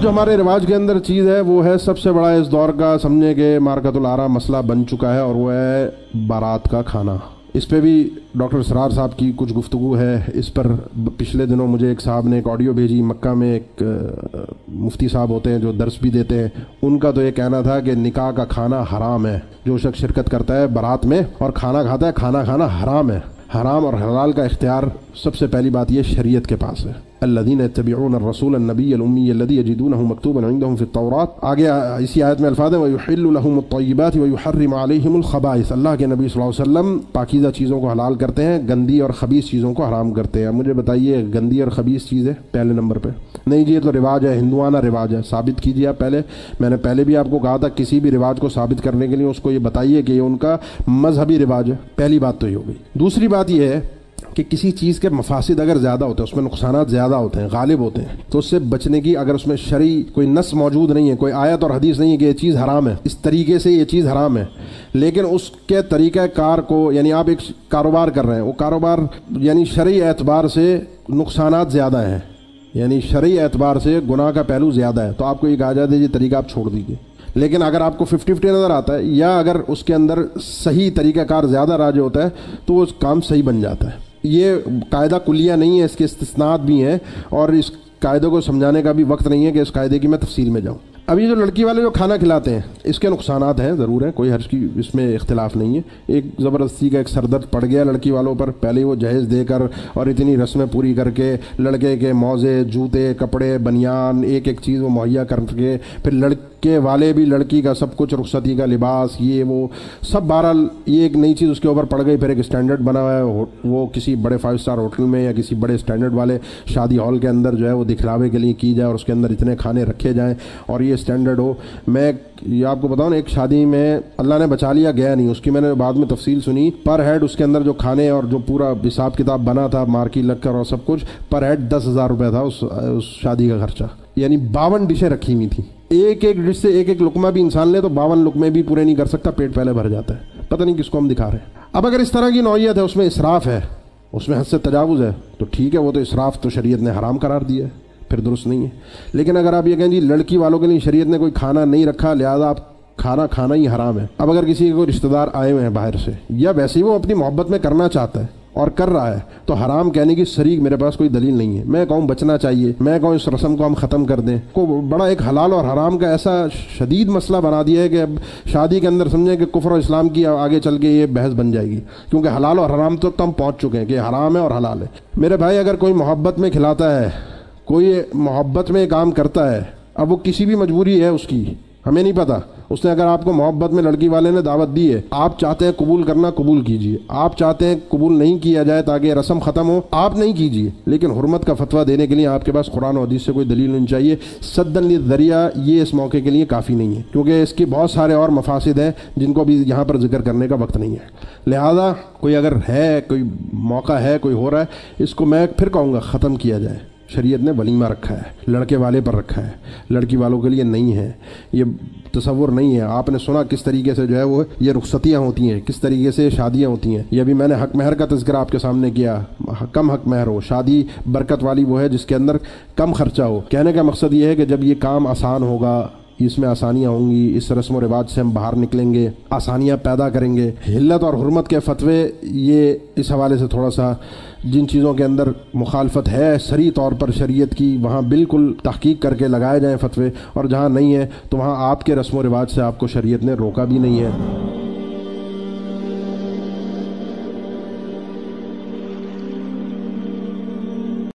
جو ہمارے رواج کے اندر چیز ہے وہ ہے سب سے بڑا اس دور کا سمجھے کہ مارکۃ الآراء مسئلہ بن چکا ہے، اور وہ ہے بارات کا کھانا۔ اس پہ بھی ڈاکٹر اسرار صاحب کی کچھ گفتگو ہے۔ اس پر پچھلے دنوں مجھے ایک صاحب نے ایک آڈیو بھیجی، مکہ میں ایک مفتی صاحب ہوتے ہیں جو درس بھی دیتے ہیں، ان کا تو یہ کہنا تھا کہ نکاح کا کھانا حرام ہے۔ جو شخص شرکت کرتا ہے بارات میں اور کھانا کھاتا ہے، کھانا کھانا حرام ہے۔ حرام اور حلال کا اختیار سب سے پہلی بات یہ شریعت کے پاس ہے۔ الذین یتبعون الرسول النبی الامی الذی یجدونہ مکتوبا عندهم فی التوراۃ، آگے اسی آیت میں الفاظ ہیں ویحل لهم الطیبات ویحرم علیہم الخبائث، اللہ کے نبی صلی اللہ علیہ وسلم پاکیزہ چیزوں کو حلال کرتے ہیں، گندی اور خبیث چیزوں کو حرام کرتے ہیں۔ مجھے بتائیے گندی اور خبیث چیز ہے پہلے نمبر پہ؟ نہیں جی، یہ تو رواج ہے، ہندوانہ رواج ہے۔ ثابت کیجیے آپ پہلے۔ میں نے پہلے بھی آپ کو کہا تھا کسی بھی رواج کو ثابت کرنے کے لیے اس کو یہ بتائیے کہ یہ ان کا مذہبی رواج ہے۔ پہلی بات تو یہ ہو گئی۔ دوسری بات یہ ہے کہ کسی چیز کے مفاسد اگر زیادہ ہوتے ہیں، اس میں نقصانات زیادہ ہوتے ہیں، غالب ہوتے ہیں، تو اس سے بچنے کی اگر اس میں شرعی کوئی نص موجود نہیں ہے، کوئی آیت اور حدیث نہیں ہے کہ یہ چیز حرام ہے، اس طریقے سے یہ چیز حرام ہے، لیکن اس کے طریقہ کار کو، یعنی آپ ایک کاروبار کر رہے ہیں، وہ کاروبار یعنی شرعی اعتبار سے نقصانات زیادہ ہیں، یعنی شرعی اعتبار سے گناہ کا پہلو زیادہ ہے، تو آپ کو یہ کہا جاتا ہے یہ طریقہ آپ چھوڑ دیجیے۔ لیکن اگر آپ کو 50-50 نظر آتا ہے یا اگر اس کے اندر صحیح طریقہ کار زیادہ راج ہوتا ہے تو وہ کام صحیح بن جاتا ہے۔ یہ قاعدہ کلیہ نہیں ہے، اس کے استثناءات بھی ہیں، اور اس قاعدے کو سمجھانے کا بھی وقت نہیں ہے کہ اس قاعدے کی میں تفصیل میں جاؤں۔ اب یہ جو لڑکی والے جو کھانا کھلاتے ہیں اس کے نقصانات ہیں، ضرور ہیں، کوئی حرج کی اس میں اختلاف نہیں ہے۔ ایک زبردستی کا ایک سردرد پڑ گیا لڑکی والوں پر، پہلے وہ جہیز دے کر اور اتنی رسمیں پوری کر کے لڑکے کے موزے، جوتے، کپڑے، بنیان، ایک ایک چیز وہ مہیا کر کے، پھر لڑکے والے بھی لڑکی کا سب کچھ، رخصتی کا لباس، یہ وہ سب، بہرحال یہ ایک نئی چیز اس کے اوپر پڑ گئی۔ پھر ایک اسٹینڈرڈ بنا ہوا ہے، وہ کسی بڑے 5 اسٹار ہوٹل میں یا کسی بڑے اسٹینڈرڈ والے شادی ہال کے اندر جو ہے وہ دکھلاوے کے لیے کی جائے اور اس کے اندر اتنے کھانے رکھے جائیں اور یہ اسٹینڈرڈ ہو۔ میں یہ آپ کو بتاؤں نا، ایک شادی میں اللہ نے بچا لیا، گیا نہیں، اس کی میں نے بعد میں تفصیل سنی، پر ہیڈ اس کے اندر جو کھانے اور جو پورا حساب کتاب بنا تھا، مارکی لگ کر اور سب کچھ، پر ہیڈ 10,000 روپے تھا اس شادی کا خرچہ، یعنی 52 ڈشیں رکھی ہوئی تھیں۔ ایک ایک ڈش سے ایک ایک لقمہ بھی انسان لے تو 52 لقمے بھی پورے نہیں کر سکتا، پیٹ پہلے بھر جاتا ہے۔ پتہ نہیں کس کو ہم دکھا رہے ہیں۔ اب اگر اس طرح کی نوعیت ہے، اس میں اسراف ہے، اس میں حد سے تجاوز ہے، تو ٹھیک ہے، وہ تو اسراف تو شریعت نے حرام قرار دیا ہے، پھر درست نہیں ہے۔ لیکن اگر آپ یہ کہیں جی لڑکی والوں کے لیے شریعت نے کوئی کھانا نہیں رکھا لہذا آپ کھانا کھانا ہی حرام ہے۔ اب اگر کسی کو رشتہ دار آئے ہوئے ہیں باہر سے، یا ویسے ہی وہ اپنی محبت میں کرنا چاہتا ہے اور کر رہا ہے، تو حرام کہنے کی صریح میرے پاس کوئی دلیل نہیں ہے۔ میں کہوں بچنا چاہیے، میں کہوں اس رسم کو ہم ختم کر دیں، کو بڑا ایک حلال اور حرام کا ایسا شدید مسئلہ بنا دیا ہے کہ اب شادی کے اندر سمجھیں کہ کفر و اسلام کی آگے چل کے یہ بحث بن جائے گی، کیونکہ حلال اور حرام تو ہم پہنچ چکے ہیں کہ حرام ہے اور حلال ہے۔ میرے بھائی، اگر کوئی محبت میں کھلاتا ہے، کوئی محبت میں کام کرتا ہے، اب وہ کسی بھی مجبوری ہے اس کی، ہمیں نہیں پتہ، اس نے اگر آپ کو محبت میں لڑکی والے نے دعوت دی ہے، آپ چاہتے ہیں قبول کرنا، قبول کیجئے، آپ چاہتے ہیں قبول نہیں کیا جائے تاکہ رسم ختم ہو، آپ نہیں کیجئے، لیکن حرمت کا فتویٰ دینے کے لیے آپ کے پاس قرآن و حدیث سے کوئی دلیل نہیں چاہیے۔ سدًا للذریعہ یہ اس موقع کے لیے کافی نہیں ہے، کیونکہ اس کے بہت سارے اور مفاسد ہیں جن کو بھی یہاں پر ذکر کرنے کا وقت نہیں ہے۔ لہذا کوئی اگر ہے، کوئی موقع ہے، کوئی ہو رہا ہے، اس کو میں پھر کہوں گا ختم کیا جائے۔ شریعت نے ولیمہ رکھا ہے، لڑکے والے پر رکھا ہے، لڑکی والوں کے لیے نہیں ہے، یہ تصور نہیں ہے۔ آپ نے سنا کس طریقے سے جو ہے وہ یہ رخصتیاں ہوتی ہیں، کس طریقے سے شادیاں ہوتی ہیں۔ یہ بھی میں نے حق مہر کا تذکرہ آپ کے سامنے کیا، کم حق مہر ہو، شادی برکت والی وہ ہے جس کے اندر کم خرچہ ہو۔ کہنے کا مقصد یہ ہے کہ جب یہ کام آسان ہوگا، اس میں آسانیاں ہوں گی، اس رسم و رواج سے ہم باہر نکلیں گے، آسانیاں پیدا کریں گے۔ حلت اور حرمت کے فتوے یہ اس حوالے سے تھوڑا سا جن چیزوں کے اندر مخالفت ہے صریح طور پر شریعت کی، وہاں بالکل تحقیق کر کے لگائے جائیں فتوے، اور جہاں نہیں ہے تو وہاں آپ کے رسم و رواج سے آپ کو شریعت نے روکا بھی نہیں ہے۔